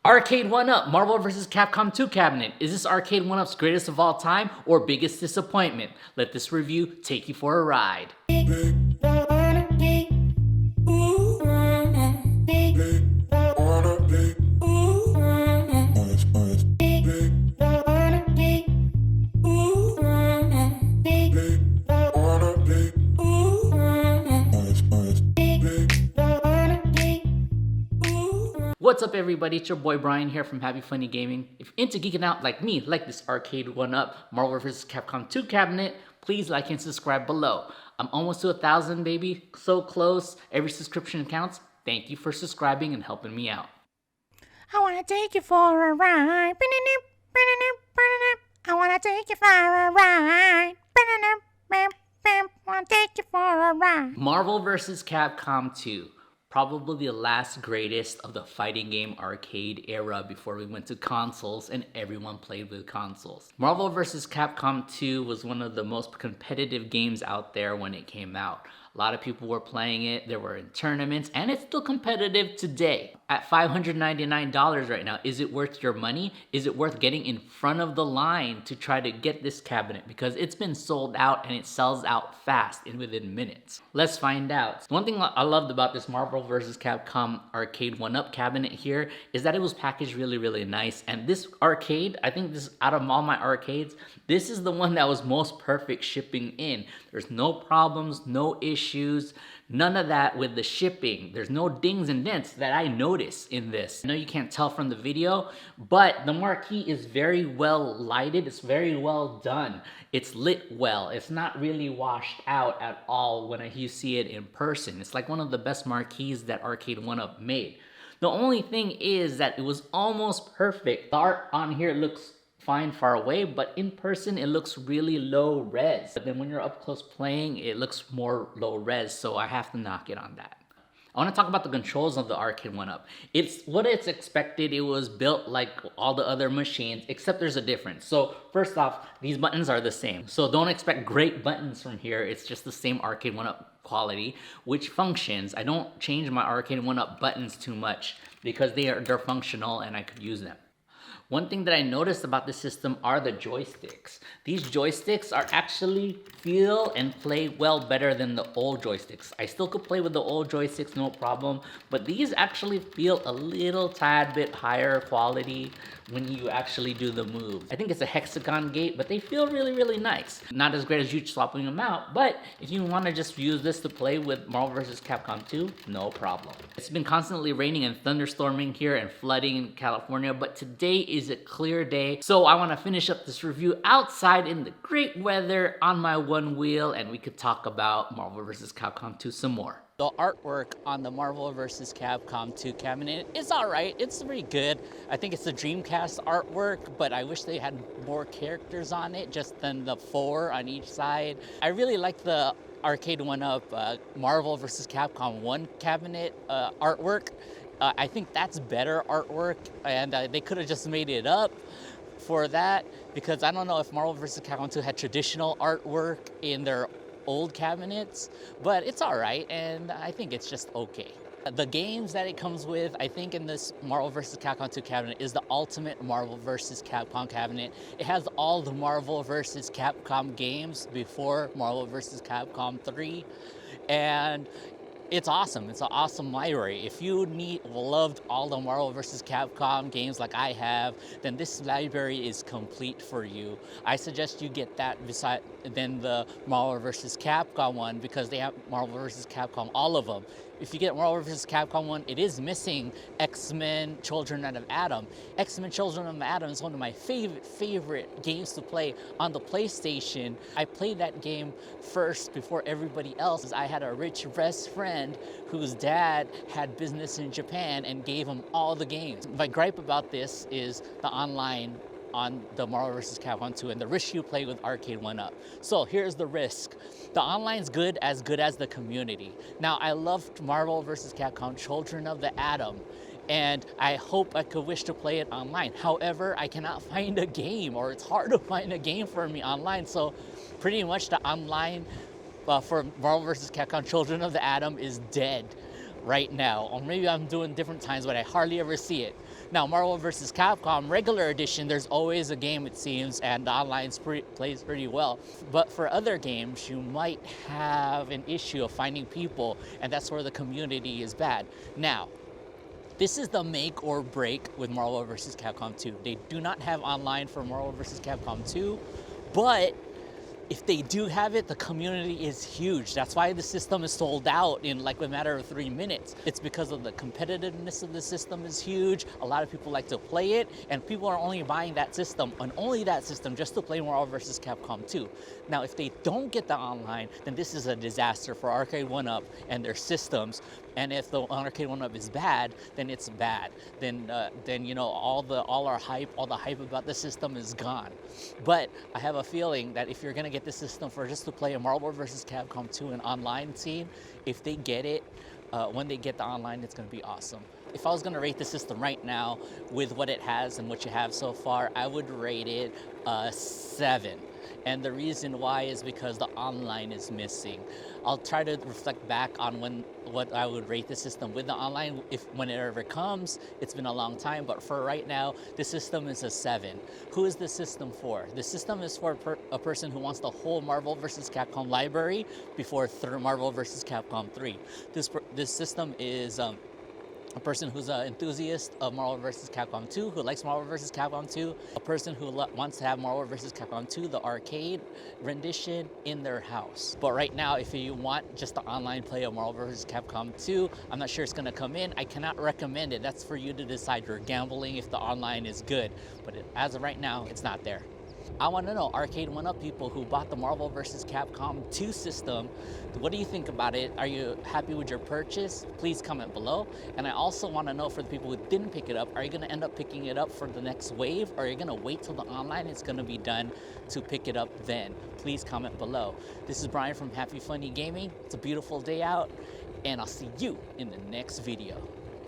Arcade1up Marvel vs. Capcom 2 cabinet. Is this Arcade1up's greatest of all time or biggest disappointment? Let this review take you for a ride. What's up everybody, it's your boy Brian here from HappyFunnyGaming. If you're into geeking out like me, like this Arcade1up Marvel vs. Capcom 2 cabinet, please like and subscribe below. I'm almost to 1,000 baby, so close. Every subscription counts. Thank you for subscribing and helping me out. I wanna take you for a ride. I wanna take you for a ride. Wanna take you for a ride. Marvel vs. Capcom 2. Probably the last greatest of the fighting game arcade era before we went to consoles and everyone played with consoles. Marvel vs. Capcom 2 was one of the most competitive games out there when it came out. A lot of people were playing it, they were in tournaments, and it's still competitive today. At $599 right now, is it worth your money? Is it worth getting in front of the line to try to get this cabinet? Because it's been sold out and it sells out fast and within minutes. Let's find out. One thing I loved about this Marvel vs. Capcom Arcade1up cabinet here is that it was packaged really nice. And this arcade, I think this out of all my arcades, this is the one that was most perfect shipping in. There's no problems, no issues, none of that with the shipping. There's no dings and dents that I notice in this. I know you can't tell from the video, but the marquee is very well lighted. It's very well done. It's lit well. It's not really washed out at all when you see it in person. It's like one of the best marquees that Arcade1up made. The only thing is that it was almost perfect. The art on here looks fine far away, but in person it looks really low res. But then when you're up close playing, it looks more low res, so I have to knock it on that. I want to talk about the controls of the Arcade1up. It's what it's expected. It was built like all the other machines, except there's a difference. So first off, these buttons are the same. So don't expect great buttons from here. It's just the same Arcade1up quality, which functions. I don't change my Arcade1up buttons too much because they're functional and I could use them. One thing that I noticed about the system are the joysticks. These joysticks are actually feel and play well better than the old joysticks. I still could play with the old joysticks, no problem, but these actually feel a little tad bit higher quality when you actually do the moves. I think it's a hexagon gate, but they feel really nice. Not as great as you swapping them out, but if you want to just use this to play with Marvel vs. Capcom 2, no problem. It's been constantly raining and thunderstorming here and flooding in California, but today is a clear day, so I want to finish up this review outside in the great weather on my one wheel, and we could talk about Marvel vs. Capcom 2 some more. The artwork on the Marvel vs. Capcom 2 cabinet is alright. It's pretty good. I think it's the Dreamcast artwork, but I wish they had more characters on it just than the 4 on each side. I really like the Arcade1up Marvel vs. Capcom 1 cabinet artwork. I think that's better artwork, and they could have just made it up for that, because I don't know if Marvel vs. Capcom 2 had traditional artwork in their old cabinets, but it's alright, and I think it's just okay. The games that it comes with, I think in this Marvel vs. Capcom 2 cabinet is the ultimate Marvel vs. Capcom cabinet. It has all the Marvel vs. Capcom games before Marvel vs. Capcom 3, and it's awesome. It's an awesome library. If you loved all the Marvel vs. Capcom games like I have, then this library is complete for you. I suggest you get that than the Marvel vs. Capcom one, because they have Marvel vs. Capcom, all of them. If you get Marvel vs. Capcom 1, it is missing X-Men Children of Atom. X-Men Children of Atom is one of my favorite games to play on the PlayStation. I played that game first before everybody else. I had a rich best friend whose dad had business in Japan and gave him all the games. My gripe about this is the online on the Marvel vs. Capcom 2 and the risk you play with Arcade1up. So here's the risk. The online's good as the community. Now, I loved Marvel vs. Capcom Children of the Atom, and I hope I could wish to play it online. However, I cannot find a game, or it's hard to find a game for me online, so pretty much the online for Marvel vs. Capcom Children of the Atom is dead right now. Or maybe I'm doing different times, but I hardly ever see it. Now, Marvel vs. Capcom regular edition, there's always a game, it seems, and the online plays pretty well. But for other games, you might have an issue of finding people, and that's where the community is bad. Now, this is the make or break with Marvel vs. Capcom 2. They do not have online for Marvel vs. Capcom 2, but if they do have it, the community is huge. That's why the system is sold out in like a matter of 3 minutes. It's because of the competitiveness of the system is huge. A lot of people like to play it, and people are only buying that system and only that system just to play Marvel vs. Capcom 2. Now, if they don't get the online, then this is a disaster for Arcade1up and their systems. And if the Arcade1up is bad, then it's bad. Then you know all the hype about the system is gone. But I have a feeling that if you're gonna get the system for just to play a Marvel vs. Capcom 2 and online scene, if they get it, when they get the online, it's gonna be awesome. If I was gonna rate the system right now with what it has and what you have so far, I would rate it 7. And the reason why is because the online is missing. I'll try to reflect back on what I would rate the system with the online when it ever comes. It's been a long time, but for right now, the system is a 7. Who is the system for? The system is for a person who wants the whole Marvel vs. Capcom library before Marvel vs. Capcom 3. This system is a person who's an enthusiast of Marvel vs. Capcom 2, who likes Marvel vs. Capcom 2, a person who wants to have Marvel vs. Capcom 2, the arcade rendition, in their house. But right now, if you want just the online play of Marvel vs. Capcom 2, I'm not sure it's gonna come in. I cannot recommend it. That's for you to decide. You're gambling if the online is good. But as of right now, it's not there. I want to know, Arcade1up people who bought the Marvel vs. Capcom 2 system, what do you think about it? Are you happy with your purchase? Please comment below. And I also want to know, for the people who didn't pick it up, are you going to end up picking it up for the next wave? Or are you going to wait till the online is going to be done to pick it up then? Please comment below. This is Brian from HappyFunnyGaming. It's a beautiful day out, and I'll see you in the next video.